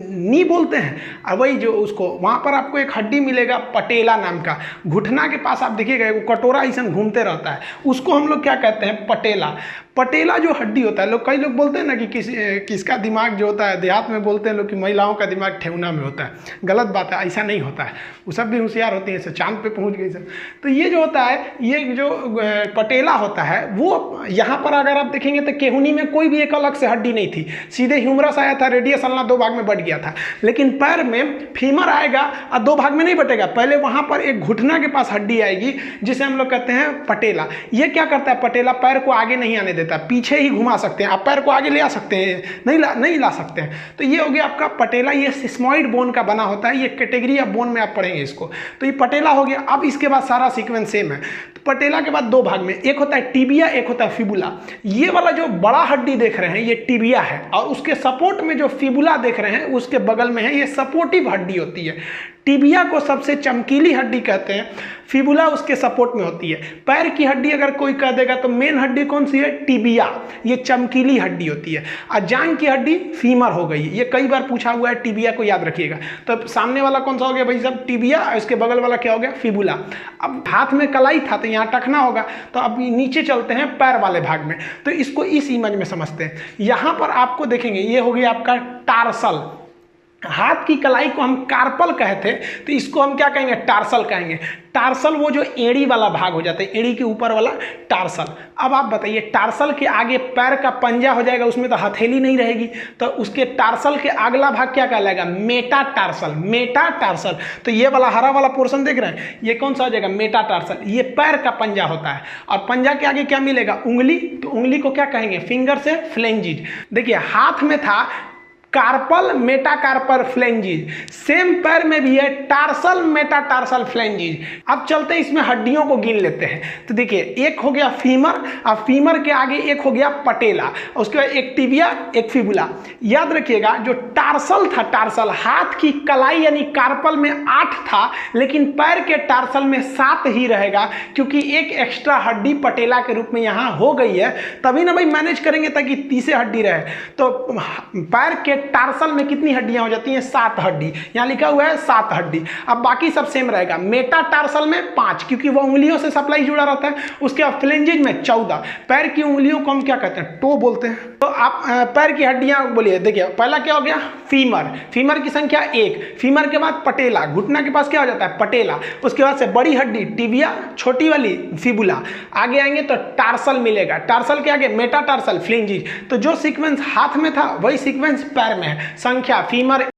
नी बोलते हैं। और वही जो उसको वहाँ पर आपको एक हड्डी मिलेगा पटेला नाम का, घुटना के पास आप देखिएगा वो कटोरा ऐसा घूमते रहता है, उसको हम लोग क्या कहते हैं, पटेला। पटेला जो हड्डी होता है, लोग कई लोग बोलते हैं ना कि किसका दिमाग जो होता है, देहात में बोलते हैं लोग कि महिलाओं का दिमाग ठेहुना में होता है। गलत बात है, ऐसा नहीं होता है, वो सब भी होशियार होती हैं, ऐसे चांद पे पहुंच गई सब। तो ये जो होता है, ये जो पटेला होता है, वो यहाँ पर अगर आप देखेंगे तो केहुनी में कोई भी एक अलग से हड्डी नहीं थी, सीधे ह्यूमरस आया था, रेडियस अल्ना 2 भाग में बट गया था। लेकिन पैर में फीमर आएगा और 2 भाग में नहीं बटेगा, पहले वहाँ पर एक घुटना के पास हड्डी आएगी जिसे हम लोग कहते हैं पटेला। ये क्या करता है पटेला, पैर को आगे नहीं आने देता, पीछे ही घुमा सकते हैं। आप पैर को आगे ले आ सकते हैं, नहीं ला सकते हैं। तो ये हो गया आपका पटेला। ये सिस्मॉइड बोन का बना होता है, ये कैटेगरी ऑफ बोन में आप पढ़ेंगे इसको। तो ये पटेला हो गया। अब इसके बाद सारा सीक्वेंस सेम है। तो पटेला के बाद 2 भाग में, एक होता है टिबिया, एक होता है फिबुला। ये वाला जो बड़ा हड्डी देख रहे हैं ये टिबिया है, और उसके सपोर्ट में जो फिबुला देख रहे हैं उसके बगल में है, ये सपोर्टिव हड्डी होती है। टिबिया को सबसे चमकीली हड्डी कहते हैं, फिबुला उसके सपोर्ट में होती है। पैर की हड्डी अगर कोई कह देगा तो मेन हड्डी कौन सी है, टिबिया, ये चमकीली हड्डी होती है। और जांघ की हड्डी फीमर हो गई, ये कई बार पूछा हुआ है, टिबिया को याद रखिएगा। तो सामने वाला कौन सा हो गया भाई साहब, टिबिया, और इसके बगल वाला क्या हो गया, फिबुला। अब हाथ में कलाई था तो यहाँ टखना होगा, तो अब नीचे चलते हैं पैर वाले भाग में। तो इसको इस इमेज में समझते हैं। यहाँ पर आपको देखेंगे ये हो गया आपका टार्सल, हाथ की कलाई को हम कार्पल कहते हैं, तो इसको हम क्या कहेंगे, टार्सल कहेंगे। टार्सल वो जो एड़ी वाला भाग हो जाता है, एड़ी के ऊपर वाला टार्सल। अब आप बताइए, टार्सल के आगे पैर का पंजा हो जाएगा, उसमें तो हथेली नहीं रहेगी, तो उसके टार्सल के अगला भाग क्या कहलाएगा, मेटाटार्सल। मेटाटार्सल, तो ये वाला हरा वाला पोर्शन देख रहे हैं, ये कौन सा हो जाएगा, मेटाटार्सल। ये पैर का पंजा होता है, और पंजा के आगे क्या मिलेगा, उंगली। तो उंगली को क्या कहेंगे, फिंगर से फ्लेंजिज। देखिए हाथ में था कार्पल, मेटाकार्पल, फ्लेंजिज। सेम पैर में भी है टार्सल, मेटाटार्सल, फ्लेंजिज। अब चलते हैं इसमें हड्डियों को गिन लेते हैं। तो देखिए एक हो गया फीमर, और फीमर के आगे एक हो गया पटेला, उसके बाद एक टिबिया, एक फिबुला। याद रखिएगा जो टार्सल था, टार्सल हाथ की कलाई यानी कार्पल में 8 था, लेकिन पैर के टार्सल में 7 ही रहेगा, क्योंकि एक एक्स्ट्रा हड्डी पटेला के रूप में यहाँ हो गई है। तभी ना भाई मैनेज करेंगे ताकि 30 हड्डी रहे। तो पैर के टार्सल में कितनी हड्डियां हो जाती हैं, 7 हड्डी। यहां लिखा हुआ है 7 हड्डी। अब बाकी सब सेम रहेगा। मेटाटार्सल में 5, क्योंकि वो उंगलियों से सप्लाई जुड़ा रहता है। उसके बाद फ्लेंजिज में 14। पैर की उंगलियों को हम क्या कहते हैं, टो बोलते हैं। तो आप पैर की हड्डियां बोलिए। देखिए पहला क्या हो गया, फीमर। फीमर की संख्या 1। फीमर के बाद पटेला, घुटना के पास क्या हो जाता है, पटेला। उसके बाद से बड़ी हड्डी टिबिया, छोटी वाली फिबुला। आगे आएंगे तो टार्सल मिलेगा, टार्सल के आगे मेटाटार्सल, फ्लेंजिज। तो जो सीक्वेंस हाथ में था वही सीक्वेंस पैर में है। संख्या फीमर